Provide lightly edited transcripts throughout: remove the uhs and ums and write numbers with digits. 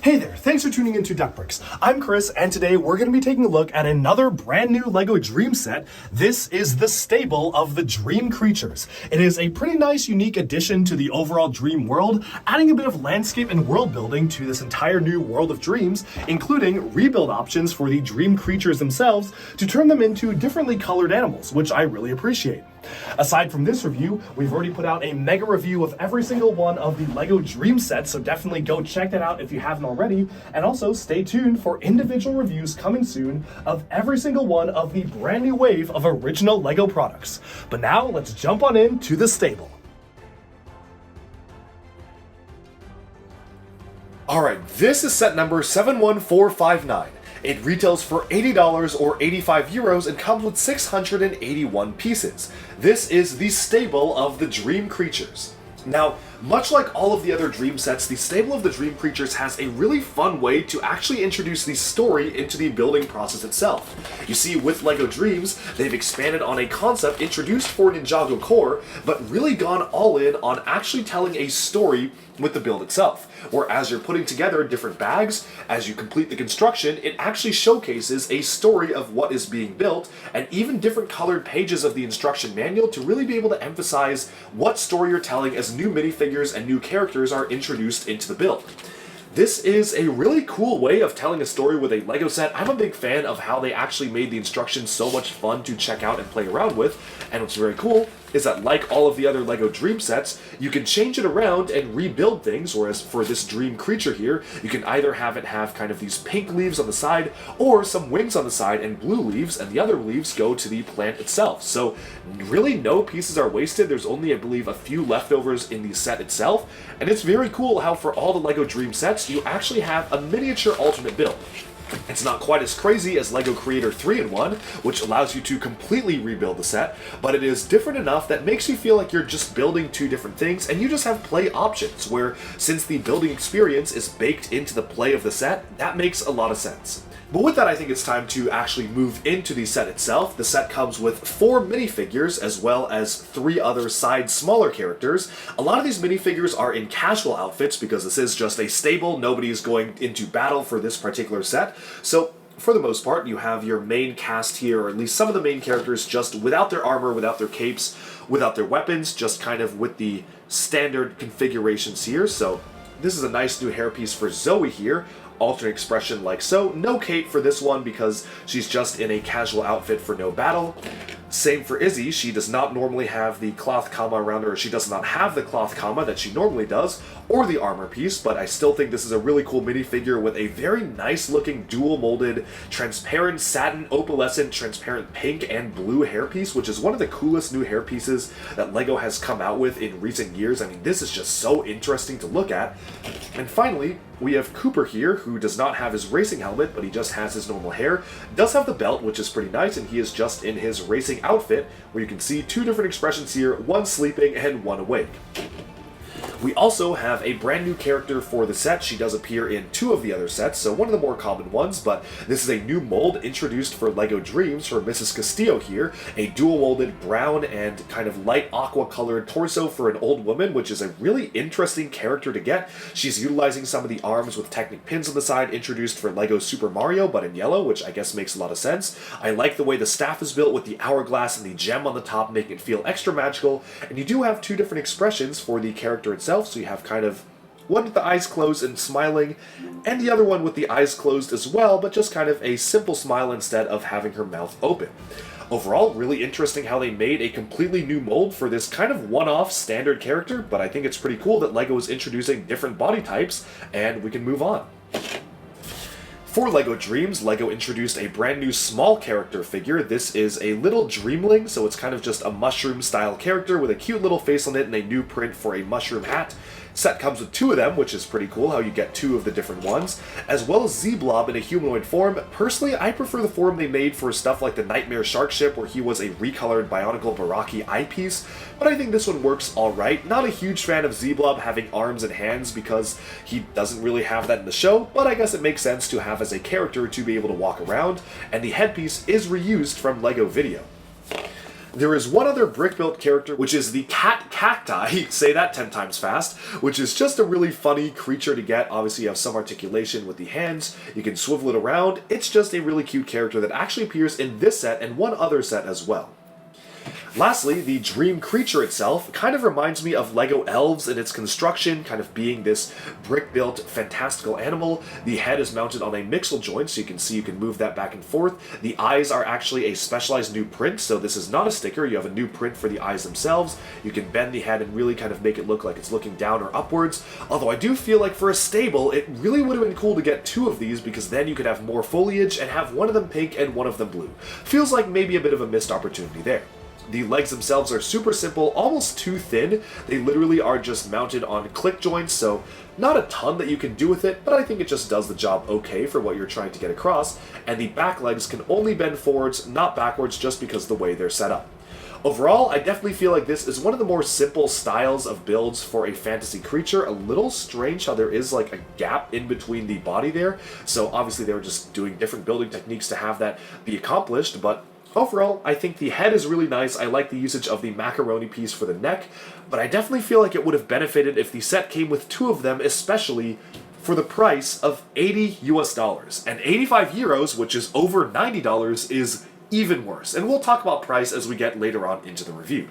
Hey there, thanks for tuning into Duckbricks. I'm Chris, and today we're going to be taking a look at another brand new LEGO Dream set. This is the stable of the Dream Creatures. It is a pretty nice, unique addition to the overall Dream world, adding a bit of landscape and world building to this entire new world of dreams, including rebuild options for the Dream Creatures themselves to turn them into differently colored animals, which I really appreciate. Aside from this review, we've already put out a mega review of every single one of the LEGO Dream sets, so definitely go check that out if you haven't already, and also stay tuned for individual reviews coming soon of every single one of the brand new wave of original LEGO products. But now, let's jump on into the stable. Alright, this is set number 71459. It retails for $80 or 85 euros and comes with 681 pieces. This is the stable of the Dream Creatures. Now, much like all of the other Dream sets, the stable of the Dream Creatures has a really fun way to actually introduce the story into the building process itself. You see, with LEGO Dreamzzz, they've expanded on a concept introduced for Ninjago Core, but really gone all in on actually telling a story with the build itself, where as you're putting together different bags, as you complete the construction, it actually showcases a story of what is being built, and even different colored pages of the instruction manual to really be able to emphasize what story you're telling as new minifigures and new characters are introduced into the build. This is a really cool way of telling a story with a LEGO set. I'm a big fan of how they actually made the instructions so much fun to check out and play around with, and what's very cool is that like all of the other LEGO Dream sets, you can change it around and rebuild things, whereas for this Dream Creature here, you can either have it have kind of these pink leaves on the side, or some wings on the side and blue leaves, and the other leaves go to the plant itself. So really no pieces are wasted. There's only, I believe, a few leftovers in the set itself, and it's very cool how for all the LEGO Dream sets, you actually have a miniature alternate build. It's not quite as crazy as LEGO Creator 3-in-1, which allows you to completely rebuild the set, but it is different enough that makes you feel like you're just building two different things, and you just have play options, where since the building experience is baked into the play of the set, that makes a lot of sense. But with that, I think it's time to actually move into the set itself. The set comes with 4 minifigures, as well as 3 other side smaller characters. A lot of these minifigures are in casual outfits, because this is just a stable, nobody is going into battle for this particular set. So, for the most part, you have your main cast here, or at least some of the main characters, just without their armor, without their capes, without their weapons, just kind of with the standard configurations here. So, this is a nice new hairpiece for Zoe here. Alternate expression like so. No cape for this one because she's just in a casual outfit for no battle. Same for Izzy. She does not normally have the cloth comma around her, or she does not have the cloth comma that she normally does, or the armor piece, but I still think this is a really cool minifigure with a very nice looking dual molded, transparent satin, opalescent, transparent pink and blue hairpiece, which is one of the coolest new hairpieces that LEGO has come out with in recent years. I mean, this is just so interesting to look at. And finally, we have Cooper here, who does not have his racing helmet, but he just has his normal hair. Does have the belt, which is pretty nice, and he is just in his racing outfit, where you can see 2 different expressions here, one sleeping and one awake. We also have a brand new character for the set. She does appear in 2 of the other sets, so one of the more common ones, but this is a new mold introduced for LEGO Dreamzzz for Mrs. Castillo here, a dual molded brown and kind of light aqua colored torso for an old woman, which is a really interesting character to get. She's utilizing some of the arms with Technic pins on the side introduced for LEGO Super Mario, but in yellow, which I guess makes a lot of sense. I like the way the staff is built with the hourglass and the gem on the top, making it feel extra magical, and you do have 2 different expressions for the character itself. So you have kind of one with the eyes closed and smiling, and the other one with the eyes closed as well, but just kind of a simple smile instead of having her mouth open. Overall, really interesting how they made a completely new mold for this kind of one-off standard character, but I think it's pretty cool that LEGO is introducing different body types, and we can move on. For LEGO Dreamzzz, LEGO introduced a brand new small character figure. This is a little Dreamling, so it's kind of just a mushroom-style character with a cute little face on it and a new print for a mushroom hat. Set comes with 2 of them, which is pretty cool how you get 2 of the different ones, as well as Z-Blob in a humanoid form. Personally, I prefer the form they made for stuff like the Nightmare Shark Ship, where he was a recolored Bionicle Baraki eyepiece, but I think this one works alright. Not a huge fan of Z-Blob having arms and hands because he doesn't really have that in the show, but I guess it makes sense to have as a character to be able to walk around, and the headpiece is reused from LEGO Video. There is one other brick-built character, which is the cat cacti, say that 10 times fast, which is just a really funny creature to get. Obviously you have some articulation with the hands, you can swivel it around. It's just a really cute character that actually appears in this set and one other set as well. Lastly, the Dream creature itself kind of reminds me of LEGO Elves in its construction, kind of being this brick-built fantastical animal. The head is mounted on a mixel joint, so you can see you can move that back and forth. The eyes are actually a specialized new print, so this is not a sticker. You have a new print for the eyes themselves. You can bend the head and really kind of make it look like it's looking down or upwards. Although I do feel like for a stable, it really would have been cool to get two of these, because then you could have more foliage and have one of them pink and one of them blue. Feels like maybe a bit of a missed opportunity there. The legs themselves are super simple, almost too thin. They literally are just mounted on click joints, so not a ton that you can do with it, but I think it just does the job okay for what you're trying to get across. And the back legs can only bend forwards, not backwards, just because of the way they're set up. Overall, I definitely feel like this is one of the more simple styles of builds for a fantasy creature. A little strange how there is like a gap in between the body there, so obviously they were just doing different building techniques to have that be accomplished, but overall, I think the head is really nice. I like the usage of the macaroni piece for the neck, but I definitely feel like it would have benefited if the set came with two of them, especially for the price of $80 US. And 85 euros, which is over $90, is even worse. And we'll talk about price as we get later on into the review.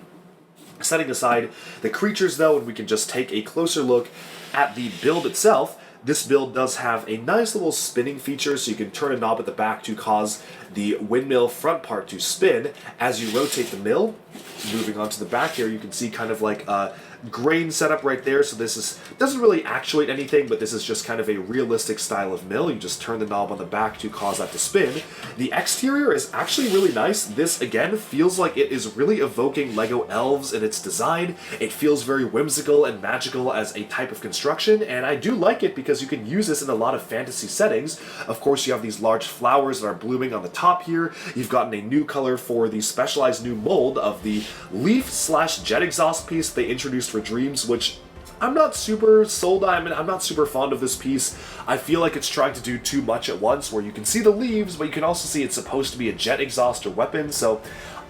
Setting aside the creatures though, and we can just take a closer look at the build itself. This build does have a nice little spinning feature, so you can turn a knob at the back to cause the windmill front part to spin. As you rotate the mill, moving on to the back here, you can see kind of like a grain setup right there. So this doesn't really actuate anything, but this is just kind of a realistic style of mill. You just turn the knob on the back to cause that to spin. The exterior is actually really nice. This, again, feels like it is really evoking LEGO Elves in its design. It feels very whimsical and magical as a type of construction, and I do like it because you can use this in a lot of fantasy settings. Of course, you have these large flowers that are blooming on the top here. You've gotten a new color for the specialized new mold of the leaf/jet exhaust piece they introduced for Dreamzzz, which I'm not super sold on. I'm not super fond of this piece. I feel like it's trying to do too much at once, where you can see the leaves, but you can also see it's supposed to be a jet exhaust or weapon, so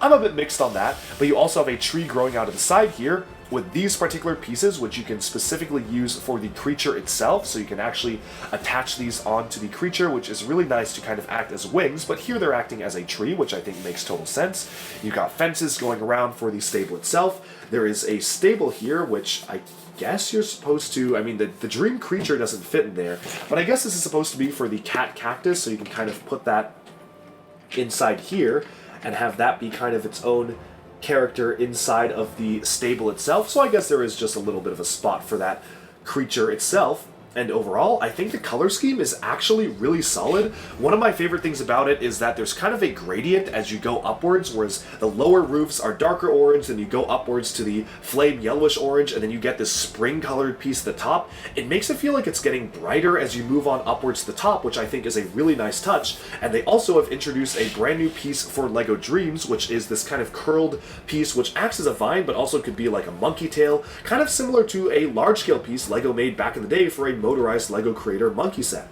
I'm a bit mixed on that. But you also have a tree growing out of the side here with these particular pieces, which you can specifically use for the creature itself, so you can actually attach these onto the creature, which is really nice to kind of act as wings, but here they're acting as a tree, which I think makes total sense. You've got fences going around for the stable itself. There is a stable here, which I guess you're supposed to, I mean, the Dream creature doesn't fit in there, but I guess this is supposed to be for the cat cactus, so you can kind of put that inside here and have that be kind of its own character inside of the stable itself. So I guess there is just a little bit of a spot for that creature itself. And overall, I think the color scheme is actually really solid. One of my favorite things about it is that there's kind of a gradient as you go upwards, whereas the lower roofs are darker orange, then you go upwards to the flame yellowish orange, and then you get this spring colored piece at the top. It makes it feel like it's getting brighter as you move on upwards to the top, which I think is a really nice touch. And they also have introduced a brand new piece for LEGO Dreamzzz, which is this kind of curled piece, which acts as a vine, but also could be like a monkey tail, kind of similar to a large-scale piece LEGO made back in the day for a motorized LEGO Creator monkey set.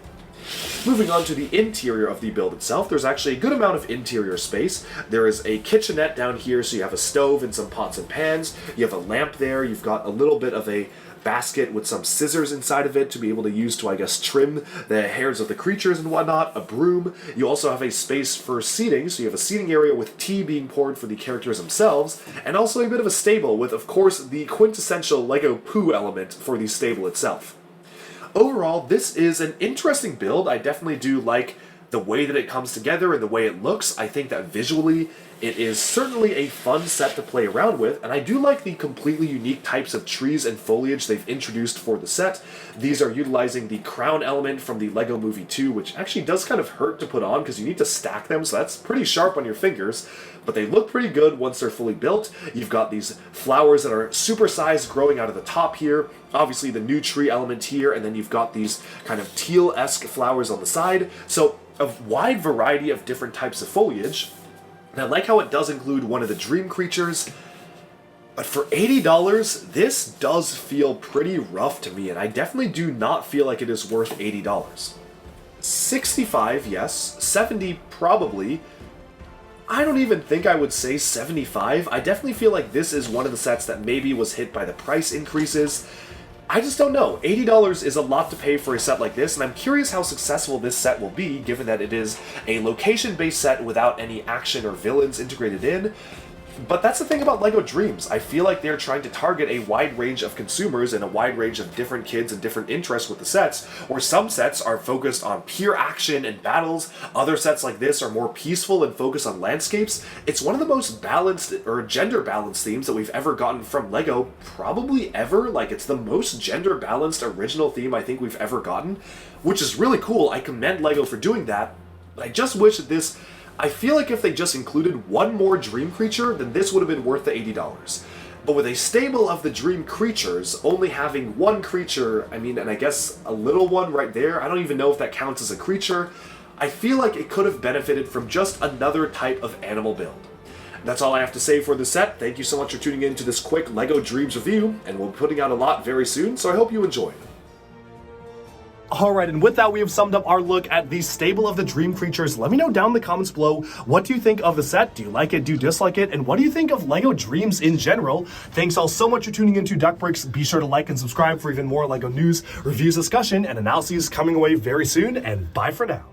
Moving on to the interior of the build itself, there's actually a good amount of interior space. There is a kitchenette down here, so you have a stove and some pots and pans. You have a lamp there. You've got a little bit of a basket with some scissors inside of it to be able to use to, I guess, trim the hairs of the creatures and whatnot, a broom. You also have a space for seating, so you have a seating area with tea being poured for the characters themselves, and also a bit of a stable with, of course, the quintessential LEGO poo element for the stable itself. Overall, this is an interesting build. I definitely do like the way that it comes together and the way it looks. I think that visually it is certainly a fun set to play around with, and I do like the completely unique types of trees and foliage they've introduced for the set. These are utilizing the crown element from the LEGO Movie 2, which actually does kind of hurt to put on because you need to stack them, so that's pretty sharp on your fingers, but they look pretty good once they're fully built. You've got these flowers that are supersized growing out of the top here, obviously the new tree element here, and then you've got these kind of teal-esque flowers on the side, so a wide variety of different types of foliage. And I like how it does include one of the Dream creatures, but for $80, this does feel pretty rough to me, and I definitely do not feel like it is worth $80. 65, yes. 70, probably. I don't even think I would say 75. I definitely feel like this is one of the sets that maybe was hit by the price increases. I just don't know. $80 is a lot to pay for a set like this, and I'm curious how successful this set will be, given that it is a location-based set without any action or villains integrated in. But that's the thing about LEGO Dreamzzz. I feel like they're trying to target a wide range of consumers and a wide range of different kids and different interests with the sets, where some sets are focused on pure action and battles, other sets like this are more peaceful and focused on landscapes. It's one of the most balanced, or gender-balanced themes that we've ever gotten from LEGO, probably ever. Like, it's the most gender-balanced original theme I think we've ever gotten, which is really cool. I commend LEGO for doing that. I just wish that this... I feel like if they just included one more dream creature, then this would have been worth the $80. But with a stable of the dream creatures, only having one creature, I mean, and I guess a little one right there, I don't even know if that counts as a creature, I feel like it could have benefited from just another type of animal build. That's all I have to say for this set. Thank you so much for tuning in to this quick LEGO Dreamzzz review, and we'll be putting out a lot very soon, so I hope you enjoyed. Alright, and with that, we have summed up our look at the stable of the dream creatures. Let me know down in the comments below, what do you think of the set? Do you like it? Do you dislike it? And what do you think of LEGO Dreamzzz in general? Thanks all so much for tuning into Duckbricks. Be sure to like and subscribe for even more LEGO news, reviews, discussion, and analyses coming away very soon, and bye for now.